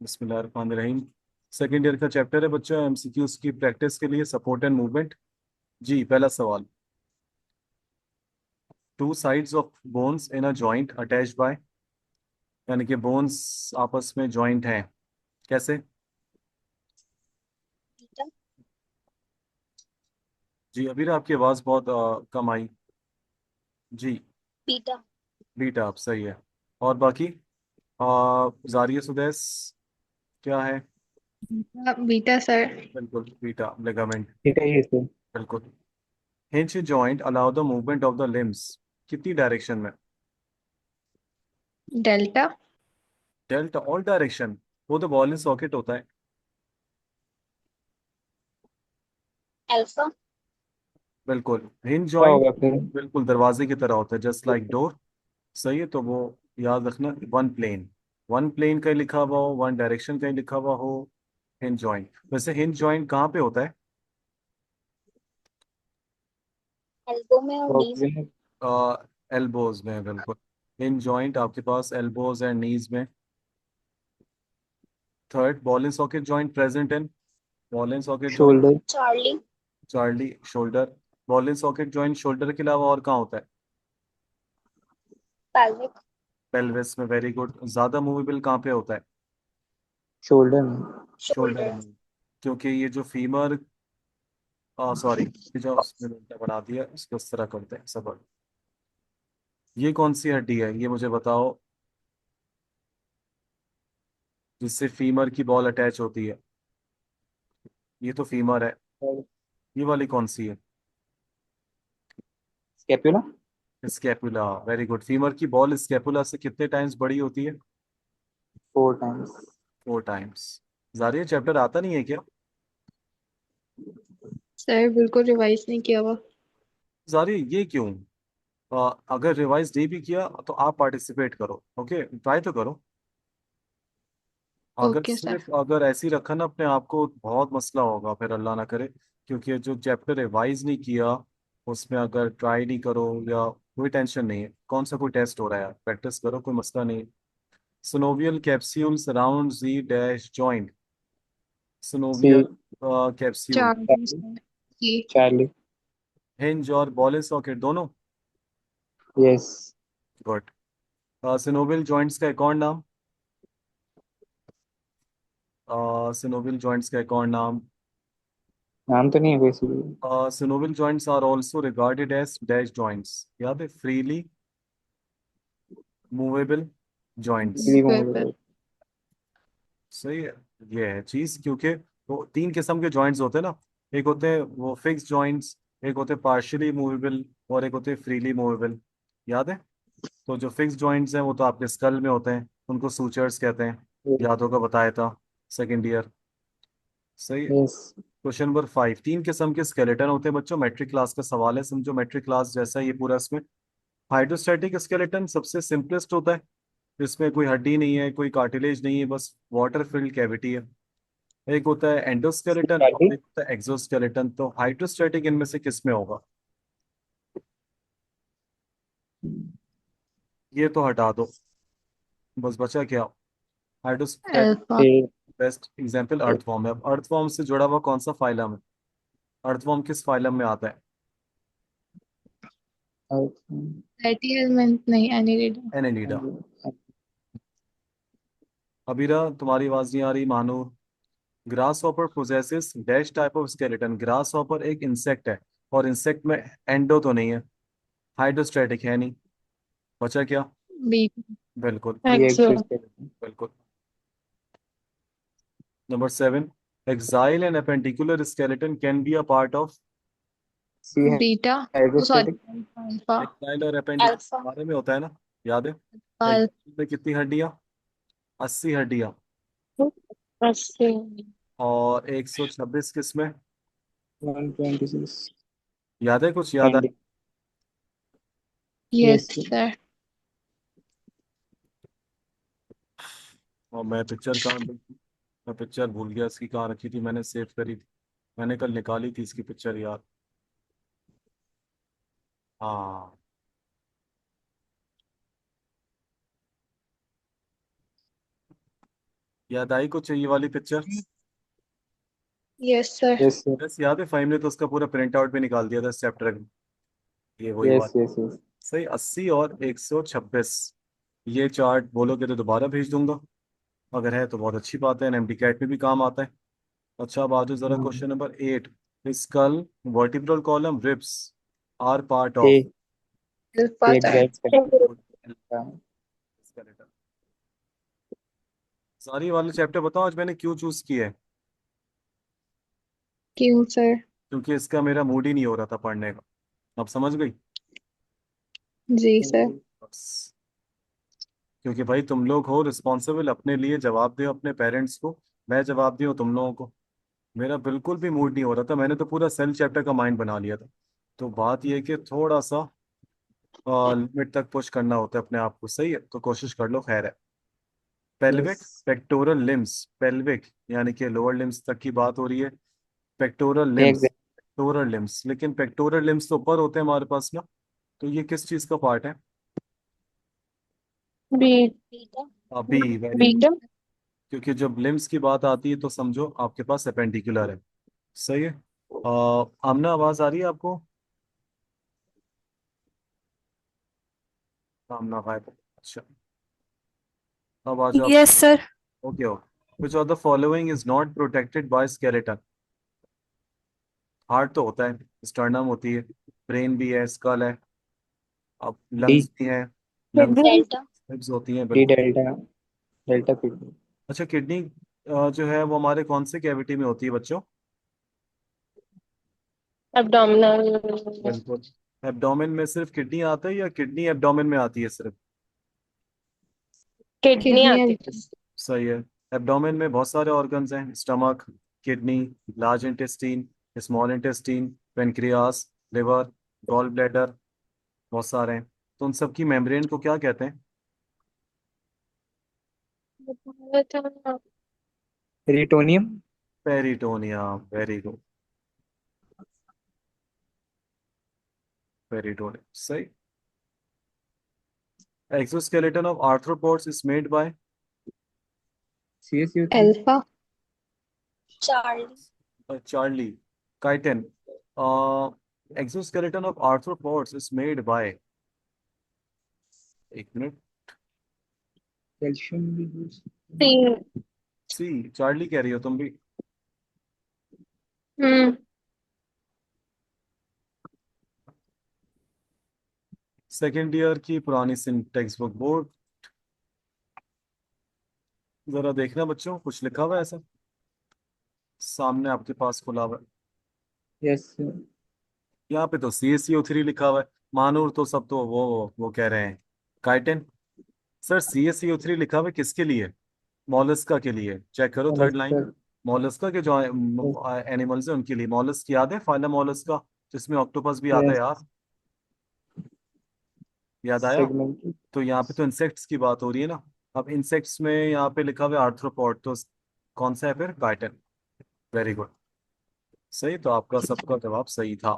बिस्मिल्लाहिर्रहमानिर्रहीम। Second year का chapter है बच्चों, एमसीक्यूज की प्रैक्टिस के लिए सपोर्ट एंड मूवमेंट। जी, पहला सवाल। Two sides of bones in a joint attached bye, यानी कि बोन्स आपस में जॉइंट हैं, कैसे? बीटा। जी अभी आपकी आवाज़ बहुत कम आई। जी। बीटा। बीटा, आप सही है। और बाकी जारिया सुदैस क्या है? Beta sir. बिल्कुल बीटा लिगामेंट। ठीक है ये सर। बिल्कुल। Hinge joint allow the movement of the limbs, कितनी डायरेक्शन में? डेल्टा। Delta, all direction. वो तो बॉल इन सॉकेट होता है। अल्फा। बिल्कुल हिंज क्या जॉइंट। होगा फिर? बिल्कुल दरवाजे की तरह होता है, जस्ट लाइक डोर। सही है, तो वो याद रखना, वन प्लेन। वन प्लेन कहीं लिखा हुआ हो, वन डायरेक्शन कहीं लिखा हुआ हो। हिंज जॉइंट, वैसे हिंज जॉइंट कहाँ पे होता है? एल्बो में और नीज में। प्रॉब्लम। एल्बोज में, बिल्कुल। हिंज जॉइंट आपके पास एल्बोज एंड नीज में। Third, ball and socket joint present in, ball and socket joint. Shoulder. Charlie. Charlie, shoulder. Ball and socket joint shoulder के अलावा और कहाँ होता है? पैल्विक। पेल्विस में, वेरी गुड। ज्यादा मूवेबल कहाँ पे होता है? शोल्डर में। Shoulder shoulder. में। क्योंकि ये जो फीमर, सॉरी, ये जो उसने उल्टा बना दिया, इसको इस तरह करते हैं सब। ये कौन सी हड्डी है, ये मुझे बताओ, जिससे फीमर की बॉल अटैच होती है? ये तो फीमर है। ये वाली कौन सी है? Scapula. Scapula, very good. Femur की बॉल स्कैपुला से कितने टाइम्स बड़ी होती है? 4 टाइम्स। 4 टाइम्स। जारिया चैप्टर आता नहीं है क्या? सर बिल्कुल रिवाइज नहीं किया हुआ। जारिया ये क्यों? अगर रिवाइज नहीं भी किया तो आप पार्टिसिपेट करो, ओके, ट्राई तो करो। अगर ओके सर। सिर्फ अगर ऐसे ही रखा ना अपने आप को, बहुत मसला होगा फिर, अल्लाह ना करे। क्योंकि जो चैप्टर रिवाइज नहीं किया, उसमें अगर ट्राई नहीं करो, या कोई टेंशन नहीं है, कौन सा कोई टेस्ट हो रहा है यार, प्रैक्टिस करो, कोई मसला नहीं। synovial capsules around Z dash joint, C. synovial capsule. Charlie sir. जी। चार्ली। हिंज और बॉल एंड सॉकेट दोनों। यस। गुड। synovial joints का एक और नाम, synovial joints का एक और नाम। नाम तो नहीं है कोई सी। synovial joints are also regarded as dash joints, याद है, freely movable joints। फ्रीली बिल्कुल। मूवेबल। सही है। ये है चीज, क्योंकि वो तीन किस्म के जॉइंट्स होते हैं ना। एक होते हैं वो फिक्स जॉइंट्स, एक होते हैं पार्शियली मूवेबल, और एक होते हैं फ्रीली मूवेबल। याद है? तो जो फिक्स जॉइंट्स हैं वो तो आपके स्कल में होते हैं, उनको सूचर्स कहते हैं। याद होगा, बताया था सेकेंड ईयर। सही है। यस। क्वेश्चन नंबर 5, तीन किस्म के स्केलेटन होते हैं बच्चों, मैट्रिक क्लास का सवाल है, समझो मैट्रिक क्लास जैसा ये पूरा इसमें। हाइड्रोस्टैटिक स्केलेटन सबसे सिंपलेस्ट होता है, इसमें कोई हड्डी नहीं है, कोई कार्टिलेज नहीं है, बस वाटर फिल्ड कैविटी है। एक होता है एंडोस्केलेटन चार्ली। और एक होता है एक्सोस्केलेटन। तो हाइड्रोस्टैटिक इनमें से किस में होगा? ये तो हटा दो, बस बचा क्या? Hydrostatic. Alpha. Best example earthworm है। अब अर्थवॉर्म से जुड़ा हुआ कौन सा फाइलम है? अर्थवॉर्म किस फाइलम में आता है? फैटी एलिमेंट नहीं, एनिलिडा। एनेलिडा। अबीरा तुम्हारी आवाज नहीं आ रही, मानो। Grass hopper possesses dash type of skeleton, grass hopper एक इंसेक्ट है, और इंसेक्ट में एंडो तो नहीं है, हाइड्रोस्टैटिक है नहीं, बचा क्या? बी। बिल्कुल। ये एक्सो। एक्सोस्केलेटन। बिल्कुल। Number 7, axial and appendicular skeleton can be a part of. C. Beta. Hydrostatic. Sorry. Alpha. Axial और अपेंडिकुलर अल्फा। बारे में होता है ना, याद है? अल्फा। एक्साइल में कितनी हड्डियां? 80 हड्डियां। अस्सी। और 126 किस्में। 126। याद है, कुछ याद है? एंड। Yes yes. सर। और मैं पिक्चर कहाँ, मैं पिक्चर भूल गया इसकी, कहाँ रखी थी, मैंने सेव करी थी, मैंने कल निकाली थी इसकी पिक्चर यार। हाँ। याद आई कुछ ये वाली picture? Yes sir. Yes sir. बस याद है, फाइव ने तो उसका पूरा प्रिंट आउट भी निकाल दिया था इस चैप्टर का। ये वही यस बात। Yes yes. सही, 80 और 126। ये चार्ट बोलोगे तो दोबारा भेज दूंगा, अगर है तो बहुत अच्छी बात है, एमडी कैट में भी काम आता है। अच्छा, अब आ जाओ जरा question number 8। Skull, vertebral column, ribs are part a of alpha a chart. Black skeleton. सारी वाले चैप्टर बताओ आज मैंने क्यों चूज किया है। क्यों सर? क्योंकि इसका मेरा मूड ही नहीं हो रहा था पढ़ने का। अब समझ गई? जी सर। बस। क्योंकि भाई तुम लोग हो रिस्पॉन्सिबल, अपने लिए जवाब दो अपने पेरेंट्स को, मैं जवाब दूँ तुम लोगों को। मेरा बिल्कुल भी मूड नहीं हो रहा था, मैंने तो पूरा सेल चैप्टर का माइंड बना लिया था। तो बात यह है कि थोड़ा सा लिमिट तक पुश करना होता है अपने आप को, सही है, तो कोशिश कर लो, खैर है। Pelvic, yes. Pectoral limbs, pelvic यानी कि लोअर लिम्स तक की बात हो रही है। Pectoral limbs, exact. Pectoral limbs, लेकिन पेक्टोरल लिम्स तो ऊपर होते हैं हमारे पास ना। तो ये किस चीज का पार्ट है? बी। बीटा। अभी वेरी गुड। बीटा। क्योंकि जब लिम्स की बात आती है तो समझो आपके पास अपेंडिकुलर है। सही है। आमना, आवाज आ रही है आपको? आमना गायब, अच्छा। अब आ जाओ। Yes sir. Okay okay. Which of the following is not protected by skeleton? Heart तो होता है, स्टर्नम होती है, ब्रेन भी है, स्कल है, अब डी। लंग्स भी हैं, लंग्स, किडनी। डेल्टा। हिप्स होती हैं, डी बिल्कुल। डेल्टा। Delta kidney. अच्छा, किडनी जो है वो हमारे कौन से कैविटी में होती है बच्चों? एब्डोमिनल। बिल्कुल। एब्डोमेन में सिर्फ किडनी आता है या किडनी एब्डोमेन में आती है सिर्फ? किडनी आती है। सही है। एब्डोमेन में बहुत सारे ऑर्गन्स हैं, stomach, kidney, large intestine, small intestine, pancreas, liver, gall bladder, बहुत सारे हैं। तो उन सब की मेम्ब्रेन को क्या कहते हैं? Peritoneum. Peritoneum, very good. Peritoneum, सही। Exoskeleton of arthropods is made by? CSU3। Alpha. Charlie. Charlie. Chitin. Exoskeleton of arthropods is made by, एक मिनट। कैल्शियम भी यूज। सी। सी, चार्ली कह रही हो तुम भी? हम्म। सेकेंड ईयर की पुरानी टेक्स्ट बुक बोर्ड, जरा देखना बच्चों, कुछ लिखा हुआ है ऐसा सामने आपके पास खुला हुआ है? यस। यहाँ पे तो CaCO3 लिखा हुआ है। महानूर तो सब तो वो कह रहे हैं काइटिन। सर CaCO3 लिखा हुआ है किसके लिए? मॉलस्का के लिए, चेक करो थर्ड लाइन। मॉलस्का के जो एनिमल्स हैं उनके लिए। मॉलस्क याद है, फाइलम मॉलस्का, जिसमें ऑक्टोपस भी आता है यस। यार, याद आया? सेगमेंट। तो यहाँ पे तो इंसेक्ट्स की बात हो रही है ना। अब इंसेक्ट्स में यहाँ पे लिखा हुआ है आर्थ्रोपॉड, तो कौन सा है फिर? काइटिन। Very good. सही, तो आपका सबका जवाब सही था,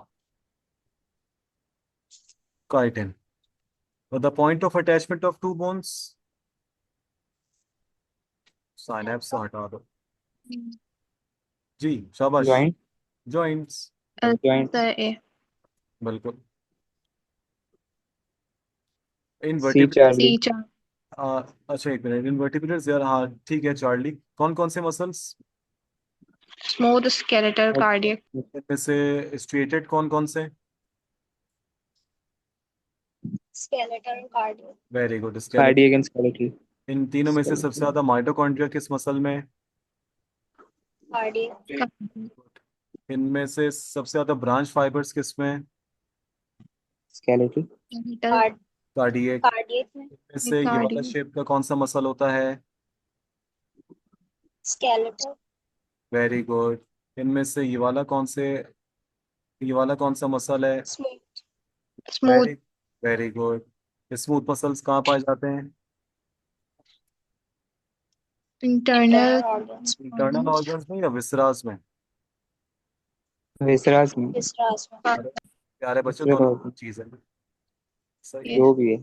chitin. The point of attachment of two bones, synapse हटा दो। जी, शाबाश। Joint. Joints, joint. Alpha A. बिल्कुल। C invertebrates, C Charlie. Chart. अच्छा एक मिनट, इनवर्टिब्रेट्स यार, हाँ ठीक है, चार्ली। कौन कौन से मसल्स? Smooth skeletal cardiac. इनमें से स्ट्रेटेड कौन कौन से? Skeletal cardio. Very good, skeletal. Cardiac and skeletal. इन तीनों में से सबसे स्केलेटल। ज्यादा माइटोकॉन्ड्रिया किस मसल में है? कार्डियो। इनमें से सबसे ज्यादा ब्रांच फाइबर्स किस में है? स्केलेटल। Card cardiac. कार्डियक में। इनमें से ये वाला कार्डियक। शेप का कौन सा मसल होता है? स्केलेटल। Very good. इनमें से ये वाला कौन सा मसल है? Smooth. Smooth. Very very good. Smooth muscles कहाँ पाए जाते हैं? Internal internal organs. Internal organs में या विसरास में? विसरास में। इस रास में। अरे प्यारे बच्चों, विसरास दोनों organ, चीज है। सही। जो भी है।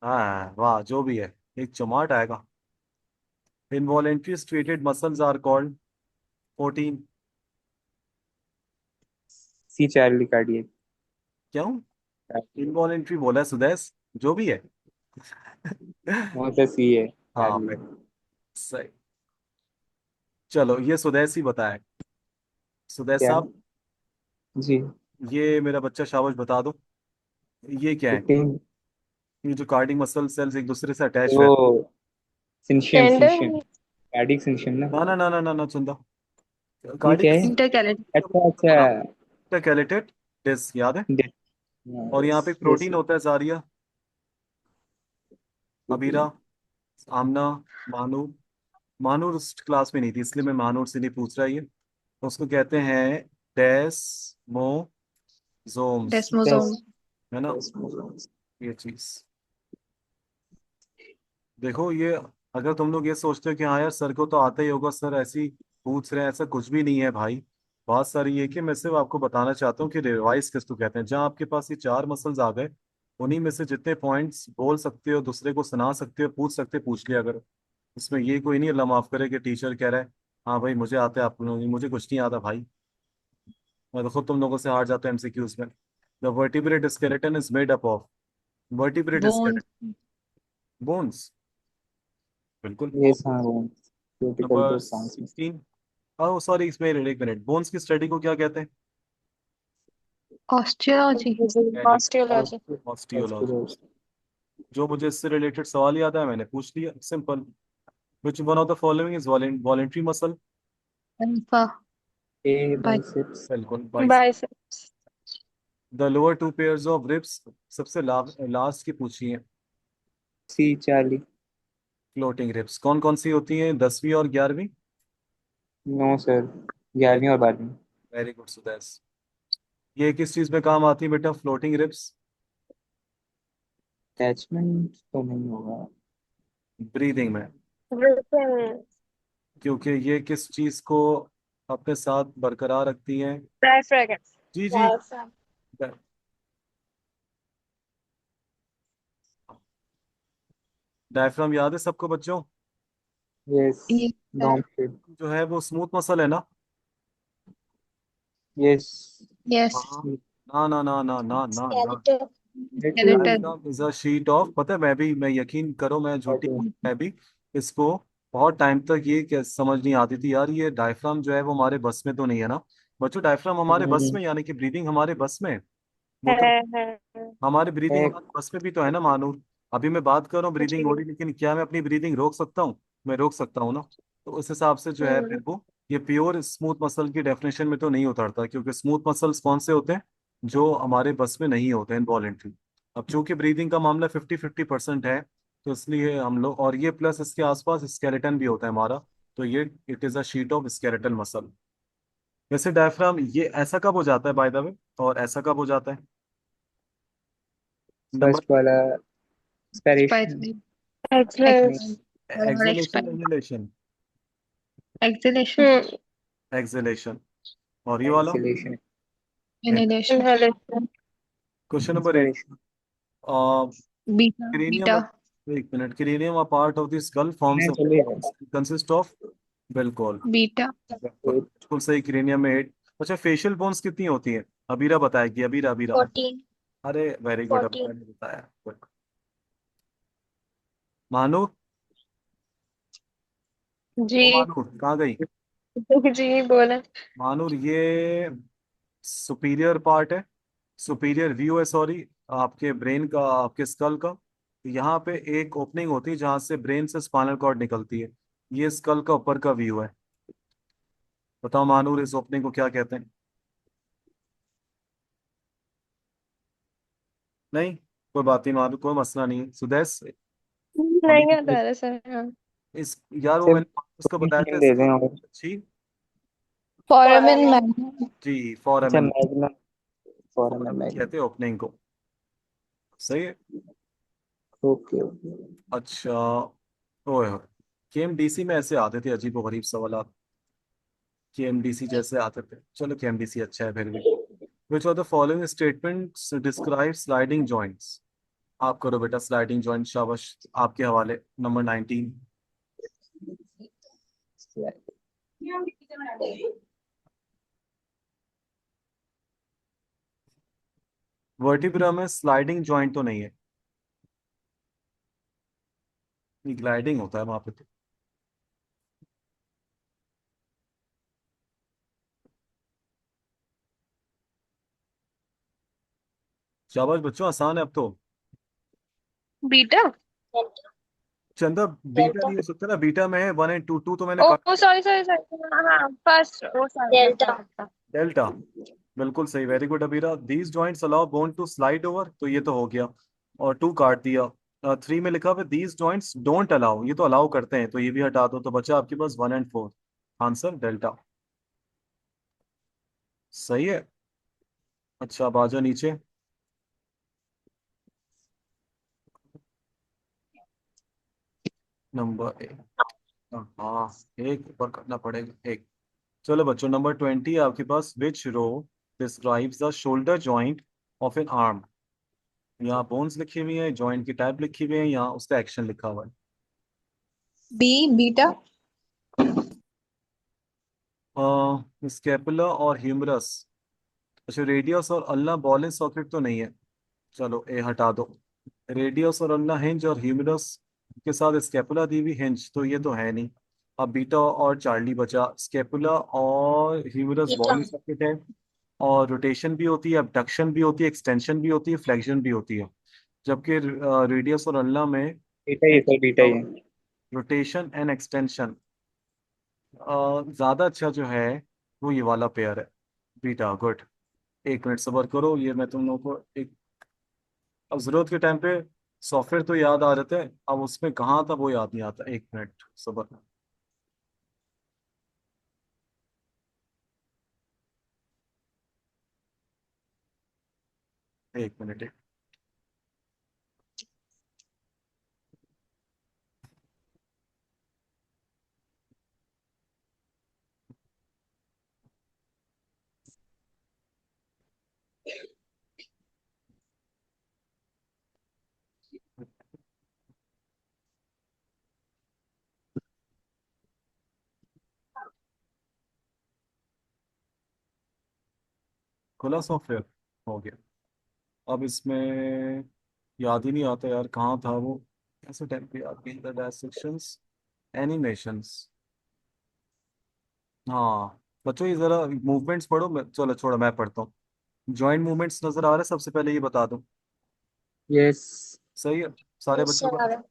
हाँ वाह, जो भी है, एक चमाट आएगा। Involuntary striated muscles are called 14. C Charlie cardiac. क्यों? इनवॉलेंट्री बोला है सुदेश, जो भी है। कौन सा C है? हाँ Charlie. भाई, सही। चलो ये सुदेश ही बताए। सुदेश क्या? साहब, जी. ये मेरा बच्चा शाबाश बता दो, ये क्या है? 15. ये जो कार्डिक मसल सेल्स एक दूसरे से अटैच वो रहते सिंशियम टेंडन। कार्डिक सिंशियम ना. हैं। ना चंदा, ये क्या कार्डिक है? Intercalated. अच्छा अच्छा. कैलेटेड डिस्क याद है। Dis- और यहाँ yes, पे yes. प्रोटीन होता है सारिया, अबीरा, आमना, मानू। मानूर उस क्लास में नहीं थी इसलिए मैं मानूर से नहीं पूछ रहा ये। उसको कहते हैं डेस्मोजोम्स, Desmosome. है ना Desmosomes. ये चीज। देखो ये, अगर तुम लोग ये सोचते हो कि हाँ यार सर को तो आता ही होगा, सर ऐसी पूछ रहे हैं, ऐसा कुछ भी नहीं है भाई। बात सारी ये कि मैं सिर्फ आपको बताना चाहता हूँ कि रिवाइज किसको कहते हैं। जहाँ आपके पास ये 4 मसल्स आ गए, उन्हीं में से जितने पॉइंट्स बोल सकते हो, दूसरे को सुना सकते हो, पूछ सकते हो, पूछ लिया करो। इसमें ये कोई नहीं अल्लाह माफ करे कि टीचर कह रहा है हाँ भाई मुझे आता है, आप लोगों मुझे कुछ नहीं आता भाई। मैं तो खुद तुम लोगों से हार जाता हूँ एमसीक्यूज में। The vertebrate skeleton is made up of, vertebrate Bone. Skeleton, bones, बिल्कुल। Yes, हाँ वो critical नंबर तो सांस में. 16, ओह सॉरी इसमें एक मिनट, बोन्स की स्टडी को क्या कहते हैं? Osteology. ऑस्टियोलॉजी। ऑस्टियोलॉजी। जो मुझे इससे रिलेटेड सवाल याद है मैंने पूछ लिया, simple. Which one of the following is voluntary muscle? Alpha. A By biceps. बिल्कुल biceps. Biceps. The lower 2 pairs of ribs, सबसे लास्ट की पूछी है। C Charlie. फ्लोटिंग रिब्स कौन कौन सी होती हैं, 10वीं और 11वीं? No sir. 11वीं और 12वीं. Very good Sudesh. ये किस चीज में काम आती है बेटा फ्लोटिंग रिब्स? Attachment तो नहीं होगा. ब्रीदिंग में, ब्रीथिंग। क्योंकि ये किस चीज को अपने साथ बरकरार रखती हैं। डायफ्रागम। जी जी, डायफ्राम। डायफ्राम याद है सबको बच्चों? Yes. yes, sir. Long shape. जो है वो स्मूथ मसल है ना? Yes. Yes. हाँ। ना। Skeletal. Skeleton. Diaphragm is a sheet of, पता है मैं यकीन करो मैं झूठी, Okay. मैं भी इसको बहुत टाइम तक ये क्या समझ नहीं आती थी यार, ये डायफ्राम जो है वो हमारे बस में तो नहीं है ना बच्चों। डायफ्राम हमारे बस में, यानी कि ब्रीदिंग हमारे बस में, वो तो है। हमारी ब्रीदिंग है. हमारे बस में भी तो है ना मानो। अभी मैं बात कर रहा हूँ ब्रीदिंग हो जी। रही, लेकिन क्या मैं अपनी ब्रीदिंग रोक सकता हूँ? मैं रोक सकता हूँ ना। तो उस हिसाब से जो है फिर वो ये प्योर स्मूथ मसल की डेफिनेशन में तो नहीं उतरता, क्योंकि स्मूथ मसल्स कौन से होते हैं जो हमारे बस में नहीं होते हैं, इनवॉलेंट्री। अब चूंकि ब्रीदिंग का मामला 50-50% है, तो इसलिए हम लोग, और ये प्लस इसके आसपास स्केलेटन भी होता है हमारा, तो ये it is a sheet of skeletal muscle. वैसे डायफ्राम ये ऐसा कब हो जाता है बाय द वे, और ऐसा कब हो जाता है? नंबर, First वाला aspiration. Spicy. नहीं. XLS. Or acceleration, expand. Inhalation? Exhalation. Acceleration. और ये वाला Exhalation. Inhalation. Inhalation. Question number 8। Inspiration. Beta. Cranium, Beta. एक minute, cranium a part of the school forms नहीं चलेगा. कंसिस्ट ऑफ, बिल्कुल Beta. बिल्कुल बिल्कुल सही, क्रेनियम में 8। अच्छा फेशियल बोन्स कितनी होती हैं? अबीरा बताएगी, अबीरा अबीरा। 14। अरे वेरी गुड, अबीरा 14। ने बताया। Good. मानू, जी। ओ मानू कहाँ गई? जी बोले। मानूर ये सुपीरियर पार्ट है, सुपीरियर व्यू है सॉरी, आपके ब्रेन का, आपके स्कल का। यहाँ पे एक ओपनिंग होती है जहाँ से ब्रेन से स्पाइनल कॉर्ड निकलती है, ये स्कल का ऊपर का व्यू है। बताओ मानूर इस ओपनिंग को क्या कहते हैं? नहीं, कोई बात नहीं मानूर, कोई मसला नहीं है सुदेश। अभी नहीं आता है सर। हाँ। इस यार वो सिर्फ मैंने उसको बताया था दे दें. इसकी और अच्छी। Foramen Foramen man. magnum. जी अच्छा फॉरमेन मैग्नम. Forum magnum. कहते हैं ओपनिंग को, सही है। Okay okay. अच्छा, ओए केएमडीसी में ऐसे आते थे अजीब गरीब सवाल, केएमडीसी जैसे आते थे। चलो केएमडीसी अच्छा है फिर भी। विच of the following statements describe sliding joints? आप करो बेटा स्लाइडिंग जॉइंट, शाबाश आपके हवाले। नंबर 19। वर्टिब्रा में स्लाइडिंग जॉइंट तो नहीं है, ग्लाइडिंग होता है वहां पे तो। शाबाश बच्चों, आसान है अब तो। बीटा। चंदा बीटा नहीं हो सकता ना, बीटा में है 1 and 2, 2 तो मैंने ओ काट। सॉरी सॉरी सॉरी, हाँ first, oh sorry delta. Delta, बिल्कुल सही, very good Abira. These joints allow bone to slide over, तो ये तो हो गया, और 2 काट दिया। 3 में लिखा हुआ दीज जॉइंट्स डोंट अलाउ, ये तो अलाउ करते हैं, तो ये भी हटा दो, तो बचा आपके पास 1 and 4। Answer delta. सही है। अच्छा अब आ जाओ नीचे। नंबर 1, हाँ, एक ऊपर करना पड़ेगा एक। चलो बच्चों, नंबर 20 आपके पास, which row describes the shoulder joint of an arm. यहाँ बोन्स लिखी हुई है, जॉइंट की टाइप लिखी हुई है, यहाँ उसका एक्शन लिखा हुआ बी बीटा। है। स्केपुला और ह्यूमरस। अच्छा, रेडियस और अल्ना बॉल एंड सॉकेट तो नहीं है, चलो ए हटा दो। रेडियस और अल्ना हिंज, और ह्यूमरस के साथ स्केपुला दी हुई हिंज, तो ये तो है नहीं। अब बीटा और चार्ली बचा, स्केपुला और ह्यूमरस बॉल एंड सॉकेट है, और रोटेशन भी होती है, abduction भी होती है, एक्सटेंशन भी होती है, फ्लेक्शन भी होती है। जबकि रेडियस और अल्ना में बीटा ही है सर, बीटा ही है। रोटेशन एंड एक्सटेंशन ज्यादा अच्छा जो है वो ये वाला पेयर है, बीटा। गुड। 1 मिनट सबर करो, ये मैं तुम लोगों को एक, अब जरूरत के टाइम पे सॉफ्टवेयर तो याद आ जाते हैं, अब उसमें कहाँ था वो याद नहीं आता। 1 मिनट सबर। 1 मिनट। खुला सॉफ्टवेयर, हो गया। अब इसमें याद ही नहीं आता यार, कहाँ था वो, कैसे टाइम पे याद नहीं, डायसेक्शंस, एनिमेशंस। हाँ बच्चों, ये जरा मूवमेंट्स पढ़ो, चलो छोड़ो मैं पढ़ता हूँ। जॉइंट मूवमेंट्स नजर आ रहे हैं, सबसे पहले ये बता दूं। यस। सही है सारे बच्चों का।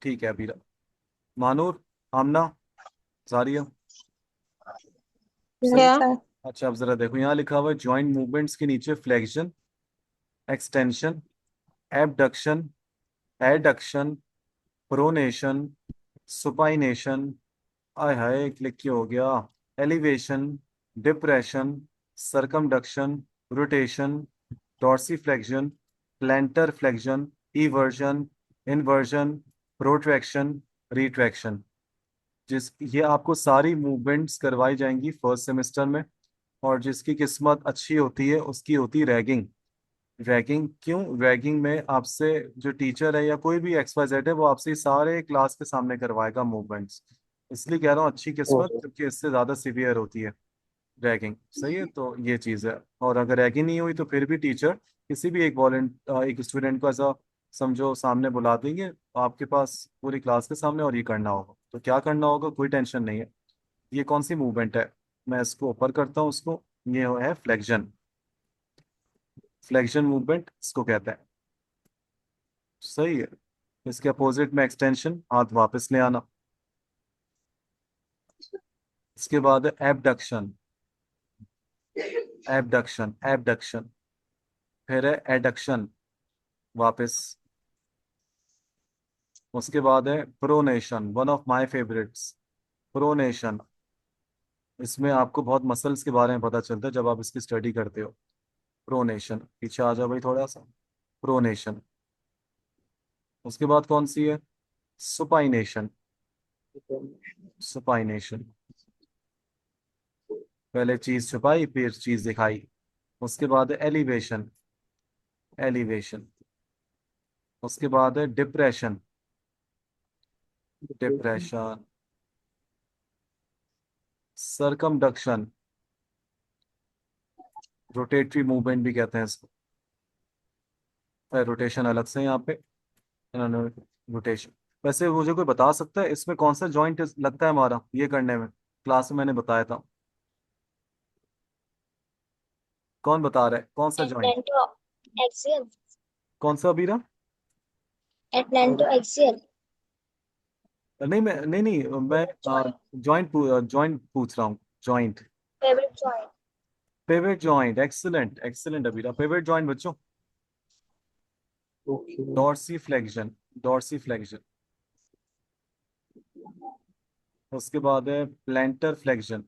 ठीक है अबीरा, मानूर, आमना, जारिया। सही। क्या? सर। अच्छा अब जरा देखो, यहाँ लिखा हुआ है जॉइंट मूवमेंट्स के नीचे flexion, extension, abduction, adduction, pronation, supination, आय हाय क्लिक क्यों हो गया, elevation, depression, circumduction, rotation, dorsiflexion, plantar flexion, eversion, inversion, protraction, retraction. जिस ये आपको सारी मूवमेंट्स करवाई जाएंगी फर्स्ट सेमेस्टर में, और जिसकी किस्मत अच्छी होती है उसकी होती है रैगिंग। रैगिंग क्यों? रैगिंग में आपसे जो टीचर है या कोई भी XYZ है, वो आपसे सारे क्लास के सामने करवाएगा मूवमेंट्स। इसलिए कह रहा हूँ अच्छी किस्मत, ओहो। क्योंकि इससे ज़्यादा सीवियर होती है रैगिंग। सही है, तो ये चीज़ है। और अगर रैगिंग नहीं हुई तो फिर भी टीचर किसी भी एक स्टूडेंट को ऐसा समझो सामने बुला देंगे आपके पास पूरी क्लास के सामने, और ये करना होगा। तो क्या करना होगा, कोई टेंशन नहीं है। ये कौन सी मूवमेंट है, मैं इसको ऊपर करता हूँ उसको। ये है फ्लेक्शन। फ्लेक्शन मूवमेंट इसको कहते हैं। सही है। इसके अपोजिट में एक्सटेंशन, हाथ वापस ले आना। इसके बाद है एबडक्शन, एबडक्शन, एबडक्शन। फिर है एडक्शन, वापस। उसके बाद है pronation, one of my favourites, pronation. इसमें आपको बहुत मसल्स के बारे में पता चलता है जब आप इसकी स्टडी करते हो। प्रोनेशन, पीछे आ जाओ भाई थोड़ा सा। प्रोनेशन। उसके बाद कौन सी है? Supination, supination. पहले चीज छुपाई फिर चीज दिखाई। उसके बाद है एलिवेशन, एलिवेशन। उसके बाद है depression, depression. Circumduction, rotatory movement भी कहते हैं इसको। रोटेशन अलग से यहाँ पे, इन्होंने रोटेशन। वैसे मुझे कोई बता सकता है इसमें कौन सा जॉइंट लगता है हमारा ये करने में? क्लास में मैंने बताया था, कौन बता रहा है कौन सा जॉइंट? Atlanto axial. कौन सा अभी रहा? Atlanto axial. नहीं मैं नहीं नहीं मैं Joint. जॉइंट जॉइंट पूछ रहा हूँ, joint. Favorite joint. Pivot joint, excellent excellent अभी रहा पेवेट जॉइंट बच्चों। Okay. Dorsiflexion, dorsiflexion. उसके बाद है प्लेंटर फ्लेक्शन।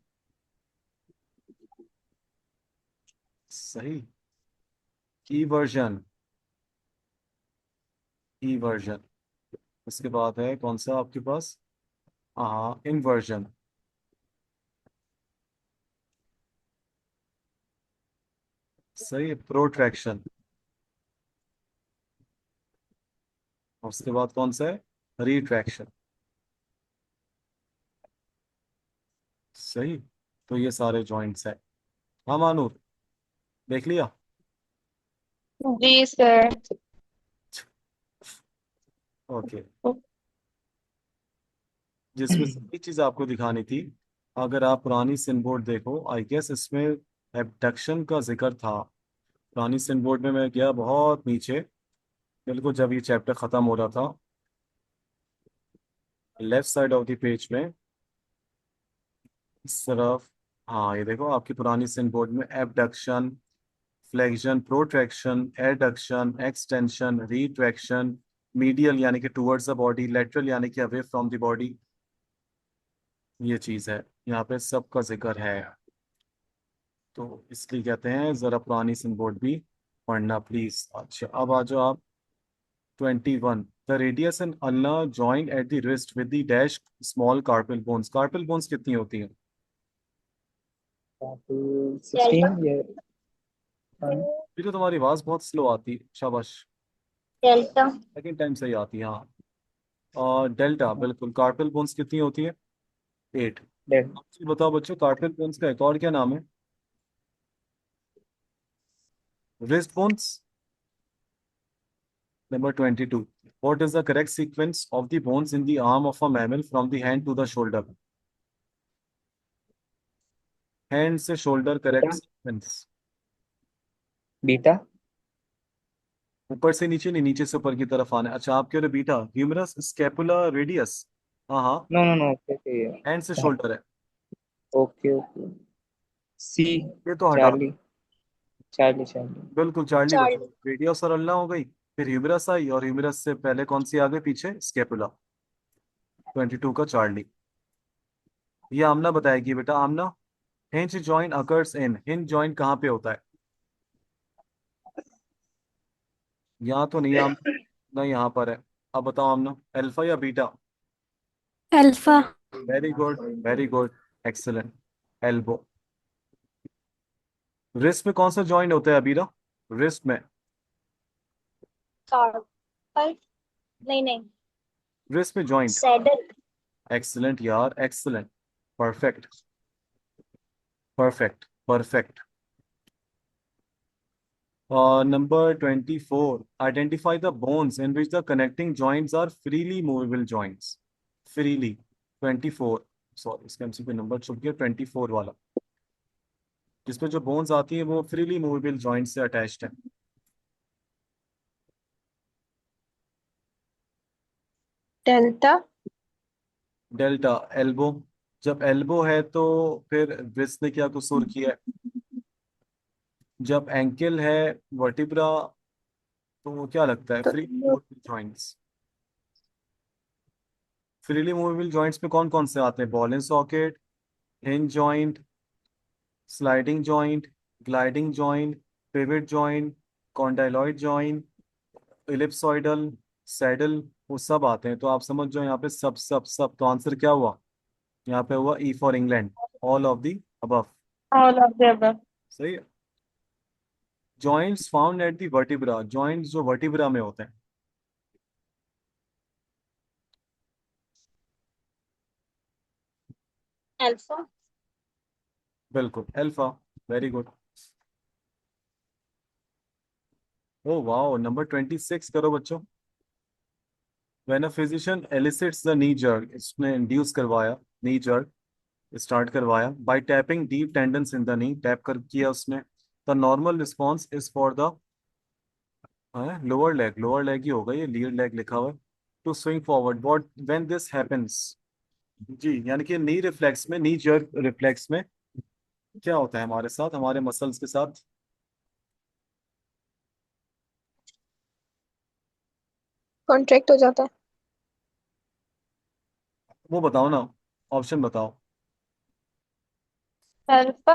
सही। ईवर्जन, ईवर्जन। उसके बाद है कौन सा आपके पास? हाँ, इन्वर्जन। सही। प्रोट्रैक्शन। उसके बाद कौन सा है? रिट्रैक्शन। सही। तो ये सारे जॉइंट्स है। हाँ मानूर, देख लिया? जी सर। ओके। जिसमें सभी चीज आपको दिखानी थी। अगर आप पुरानी सिन बोर्ड देखो, आई गेस इसमें एबडक्शन का जिक्र था। पुरानी सिन बोर्ड में मैं गया बहुत नीचे, बिल्कुल जब ये चैप्टर खत्म हो रहा था, left side of the page में इस तरफ। हाँ ये देखो आपकी पुरानी सिन बोर्ड में abduction, flexion, protraction, adduction, extension, retraction, medial यानी कि टुवर्ड्स द बॉडी, लेटरल यानी कि अवे फ्रॉम द बॉडी, ये चीज़ है यहाँ पे सबका जिक्र है। तो इसलिए कहते हैं जरा पुरानी सिन बोर्ड भी पढ़ना प्लीज। अच्छा अब आ जाओ आप। 21, the radius and ulna join at the wrist with the dash small carpal bones. Carpal bones कितनी होती हैं? 16 या फिर तो तुम्हारी आवाज बहुत स्लो आती है, शाबाश। डेल्टा। सेकेंड टाइम सही आती है हाँ। और डेल्टा, बिल्कुल। कार्पल बोन्स कितनी होती है? 8। डेढ़। बताओ बच्चों, कार्पल बोन्स का एक और क्या नाम है? Wrist bones. Number 22. What is the correct sequence of the bones in the arm of a mammal from the hand to the shoulder? Hand से shoulder correct beta. sequence। Beta. ऊपर से नीचे नहीं, नीचे से ऊपर की तरफ आना है। अच्छा आप कह रहे हो बीटा, ह्यूमरस, स्कैपुला, रेडियस। हाँ हाँ, no no no, okay. Hand से शोल्डर है। Okay okay. सी। ये तो हटा दो। चार्ली। Charlie Charlie. बिल्कुल चार्ली बच्चों। चार्ली। रेडियस और अल्ना हो गई, फिर ह्यूमरस आई, और ह्यूमरस से पहले कौन सी आ गई पीछे? स्कैपुला। 22 का चार्ली। ये आमना बताएगी बेटा, Amna. Hinge joint occurs in, hinge joint कहाँ पे होता है? यहाँ तो नहीं आम, ना यहाँ पर है। अब बताओ आमना, अल्फा या beta? Alpha. Very good, very good, excellent. Elbow. Wrist में कौन सा जॉइंट होता है अबीरा? रिस्ट में, कार्पल। नहीं नहीं। रिस्ट में जॉइंट। सैडल। एक्सलेंट यार, excellent. Perfect, perfect, perfect. Number 24, identify the bones in which the connecting joints are freely movable joints. Freely. 24, sorry इसका एमसीक्यू नंबर छुप गया, 24 वाला, जिसमें जो बोन्स आती हैं वो फ्रीली मूवेबल जॉइंट से अटैच्ड है। डेल्टा। Delta, elbow. जब एल्बो है तो फिर ब्रिस ने क्या कसूर किया है? जब एंकल है, वर्टिब्रा, तो वो क्या लगता है? Free movable joints. Freely movable joints में कौन कौन से आते हैं? Ball and socket, hinge joint, sliding joint, gliding joint, pivot joint, condyloid joint, ellipsoidal, saddle, वो सब आते हैं। तो आप समझ जाओ यहाँ पे सब सब सब, तो आंसर क्या हुआ? यहाँ पे हुआ E for England, all of the above. All of the above. सही है। Joints found at the vertebra, joints जो वर्टिब्रा में होते हैं। अल्फा। बिल्कुल alpha. Very good. Oh wow, number 26 करो बच्चों। When a physician एलिसिट्स the knee jerk, इसने इंड्यूस करवाया नी जर्क, स्टार्ट करवाया bye tapping deep tendons in the knee, tap कर किया उसने। The normal response is for the lower leg, lower leg ही होगा, ये लीड लेग लिखा हुआ है, to swing forward. What when this happens, जी यानी कि नी रिफ्लेक्स में, नी जर्क रिफ्लेक्स में क्या होता है हमारे साथ, हमारे मसल्स के साथ? कॉन्ट्रैक्ट हो जाता है। वो बताओ ना, ऑप्शन बताओ। अल्फा।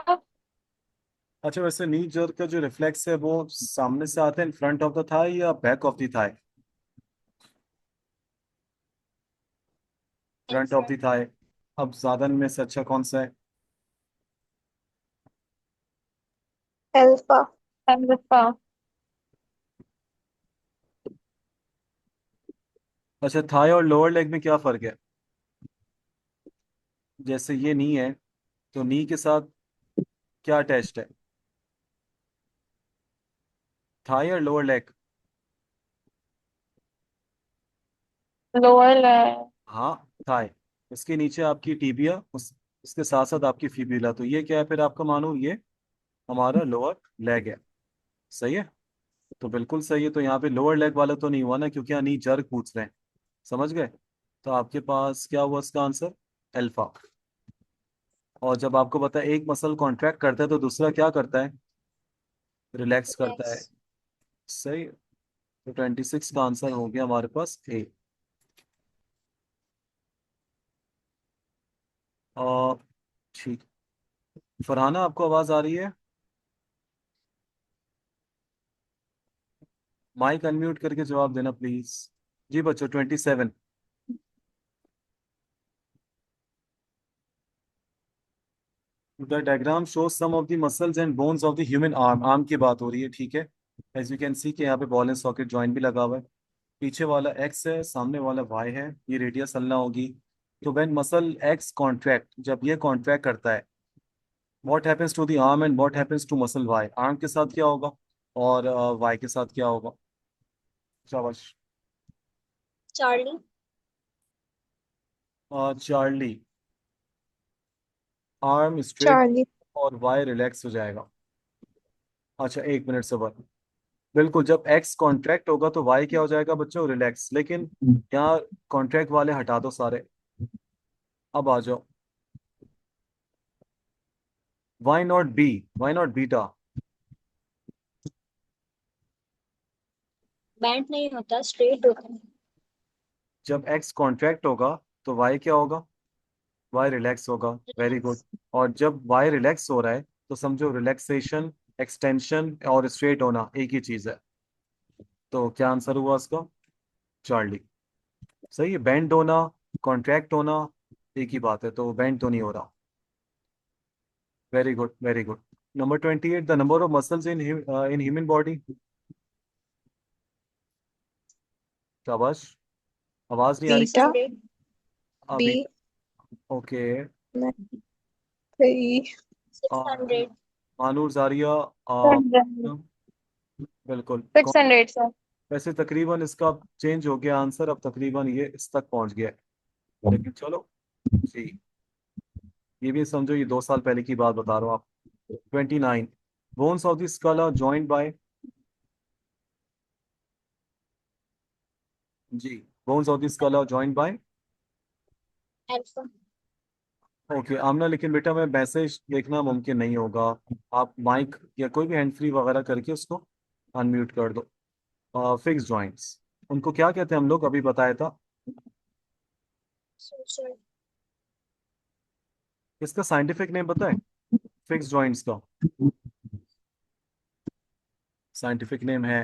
अच्छा, वैसे नी जर्क का जो रिफ्लेक्स है वो सामने से आता है, in front of the thigh या back of the thigh? Front of the thigh. अब साधन में से अच्छा कौन सा है? अल्फा। अल्फा। अच्छा, थाई और लोअर लेग में क्या फर्क है? जैसे ये नी है, तो नी के साथ क्या अटैच्ड है, थाई और लोअर लेग? लोअर है। हाँ, थाई। इसके नीचे आपकी टीबिया, उसके साथ साथ आपकी फिब्यूला, तो ये क्या है फिर आपका मानो, ये हमारा लोअर लेग है। सही है, तो बिल्कुल सही है। तो यहाँ पे लोअर लेग वाला तो नहीं हुआ ना, क्योंकि यहाँ नी जर्क पूछ रहे हैं। समझ गए? तो आपके पास क्या हुआ इसका आंसर? अल्फा। और जब आपको पता है एक मसल कॉन्ट्रैक्ट करता है तो दूसरा क्या करता है, रिलैक्स करता है। सही। तो 26 का आंसर हो गया हमारे पास ए। और ठीक, फरहाना आपको आवाज आ रही है? माइक अनम्यूट करके जवाब देना प्लीज। जी बच्चों, 27। The diagram shows some of the muscles and bones of the human arm, arm की बात हो रही है, ठीक है। एज यू कैन सी कि यहाँ पे बॉल एंड सॉकेट जॉइंट भी लगा हुआ है। पीछे वाला एक्स है, सामने वाला वाई है, ये रेडियस अल्ना होगी। तो व्हेन मसल एक्स कॉन्ट्रैक्ट, जब ये कॉन्ट्रैक्ट करता है, what happens to the arm and what happens to muscle Y, arm के साथ क्या होगा और वाई के साथ क्या होगा? शाबाश। Charlie. Charlie. Arm straight Charlie. और वाई रिलैक्स हो जाएगा। अच्छा, एक मिनट सबर। बिल्कुल, जब एक्स कॉन्ट्रैक्ट होगा तो वाई क्या हो जाएगा बच्चों, रिलैक्स। लेकिन यहाँ कॉन्ट्रैक्ट वाले हटा दो सारे, अब आ जाओ। Why not B, why not बीटा? बैंड नहीं होता, स्ट्रेट होता है। जब एक्स कॉन्ट्रैक्ट होगा तो वाई क्या होगा, वाई रिलैक्स होगा। Very good. और जब वाई रिलैक्स हो रहा है तो समझो रिलैक्सेशन, एक्सटेंशन और स्ट्रेट होना एक ही चीज है। तो क्या आंसर हुआ उसका? चार्ली। सही है, बेंड होना, कॉन्ट्रैक्ट होना एक ही बात है, तो बेंड तो नहीं हो रहा। Very good, very good. Number 28, the number of muscles in in human body. शाबाश। आवाज नहीं आ रही बीटा। बी। अभी? ओके। थ्री। आ, 600। मानूर जारिया, 600। बिल्कुल। 600 सर। वैसे तकरीबन इसका चेंज हो गया आंसर, अब तकरीबन ये इस तक पहुंच गया है। लेकिन चलो जी, ये भी समझो ये 2 साल पहले की बात बता रहा हूँ आप। 29, bones of the skull are joined by, जी, bones of the skull are joined by. Alpha. Okay Amna, लेकिन बेटा मैं मैसेज देखना मुमकिन नहीं होगा। आप माइक या कोई भी हैंड फ्री वगैरह करके उसको अनम्यूट कर दो। फिक्स जॉइंट्स, उनको क्या कहते हैं हम लोग, अभी बताया था। इसका साइंटिफिक नेम पता है, फिक्स जॉइंट्स का साइंटिफिक नेम है?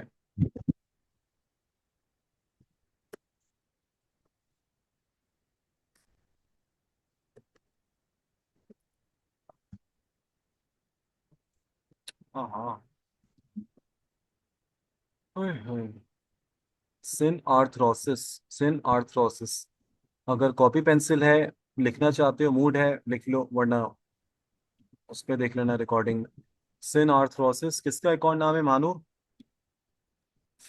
हाँ हाँ, सिन आर्थरोसिस, सिन आर्थरोसिस। अगर कॉपी पेंसिल है, लिखना चाहते हो, मूड है लिख लो, वरना उस पर देख लेना रिकॉर्डिंग। सिन आर्थरोसिस किसका एक और नाम है मानो?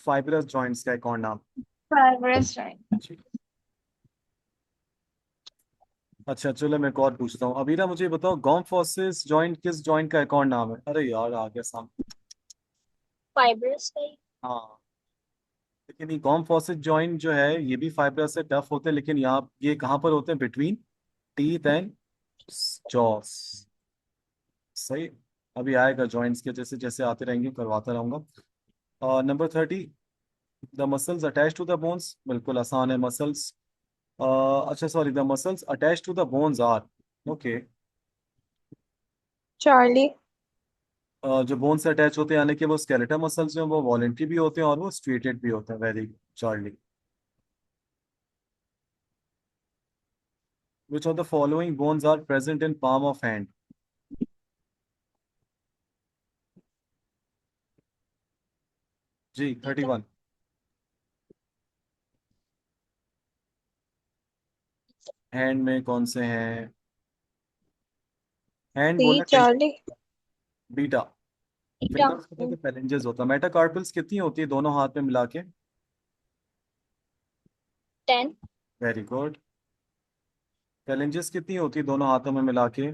फाइब्रस जॉइंट्स का एक और नाम। fibrous joint. अच्छा चलो मैं एक और पूछता हूँ। अभी ना मुझे बताओ गॉम्फोसिस जॉइंट किस जॉइंट का एक और नाम है? अरे यार आ गया सामने। फाइब्रस का ही। हाँ, लेकिन ये गॉम्फोसिस जॉइंट जो है ये भी फाइब्रस से टफ होते हैं, लेकिन यहाँ ये कहाँ पर होते हैं? Between teeth and jaws. सही। अभी आएगा जॉइंट्स के, जैसे जैसे आते रहेंगे करवाता रहूंगा। Number 30, the muscles attach to the bones. बिल्कुल आसान है। मसल्स अच्छा sorry, the muscles attach to the bones are. Okay. Charlie. जो बोन से अटैच होते हैं यानी कि वो स्केलेटल मसल्स जो हैं वो वॉलेंट्री भी होते हैं और वो स्ट्रेटेड भी होते हैं। Very good Charlie. Which of the following bones are present in palm of hand? जी 31। हैंड में कौन से हैं? हैंड बोला C. Charlie. बीटा। बीटा। फिंगर्स को तो पैलेंजेस होता है। मेटाकार्पल्स कितनी होती है दोनों हाथ में मिला के? 10। Very good. पैलेंजेस कितनी होती है दोनों हाथों में मिला के?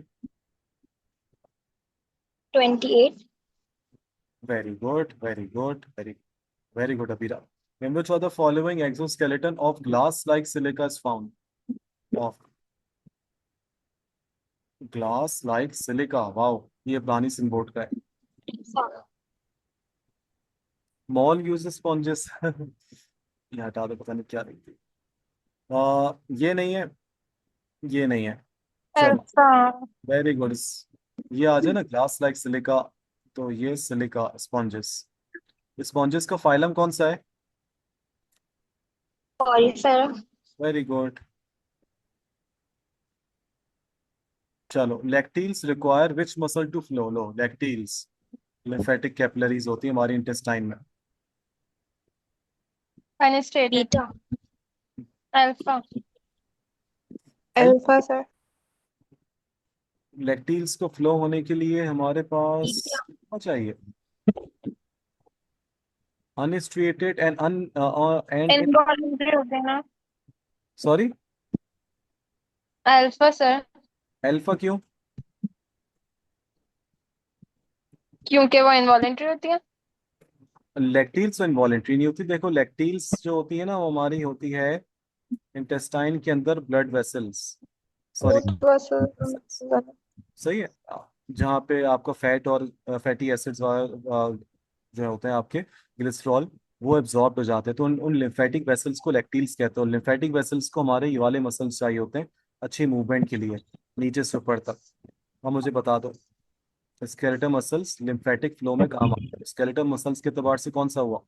28। Very good very good very good Abira. In which of the following exoskeleton of glass-like silica is found? Of glass-like silica, wow ये पुरानी सिंबोर्ड का है। Mall uses sponges ये हटा दो, पता नहीं क्या लिखती। ये नहीं है, ये नहीं है। चलो Alpha. Very good. ये आ जाए ना ग्लास लाइक सिलिका, तो ये सिलिका स्पॉन्जेस। स्पॉन्जेस का फाइलम कौन सा है? पॉलीफेरा। Very good. चलो lacteals require which muscle to flow? लो लैक्टील्स लिम्फेटिक कैपिलरीज होती है हमारी इंटेस्टाइन में। Fenestrated. Beta. Alpha. Alpha, sir. Lacteals को फ्लो होने के लिए हमारे पास बीटा। क्या चाहिए? अनस्ट्रिएटेड एंड एंड Involuntary होते हैं ना? Sorry, Alpha, sir. अल्फा क्यों? क्योंकि वो involuntary होती है. लैक्टील्स तो इनवॉलेंट्री नहीं होती। देखो लैक्टील्स जो होती है ना वो हमारी होती है इंटेस्टाइन के अंदर blood vessels, sorry Both vessels. सही है। जहाँ पे आपका फैट और फैटी एसिड्स जो होते हैं आपके ग्लिसरॉल, वो एब्जॉर्ब हो जाते हैं, तो उन लिम्फेटिक वेसल्स को लैक्टील्स कहते हैं। और लिम्फेटिक वेसल्स को हमारे ये वाले मसल्स चाहिए होते हैं अच्छी मूवमेंट के लिए, नीचे से ऊपर तक। अब मुझे बता दो स्केलेटल मसल्स लिम्फेटिक फ्लो में काम आते हैं। स्केलेटल मसल्स के एतबार से कौन सा हुआ?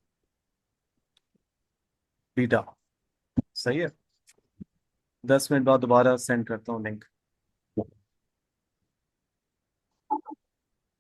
बीटा। सही है। 10 मिनट बाद दोबारा सेंड करता हूँ लिंक।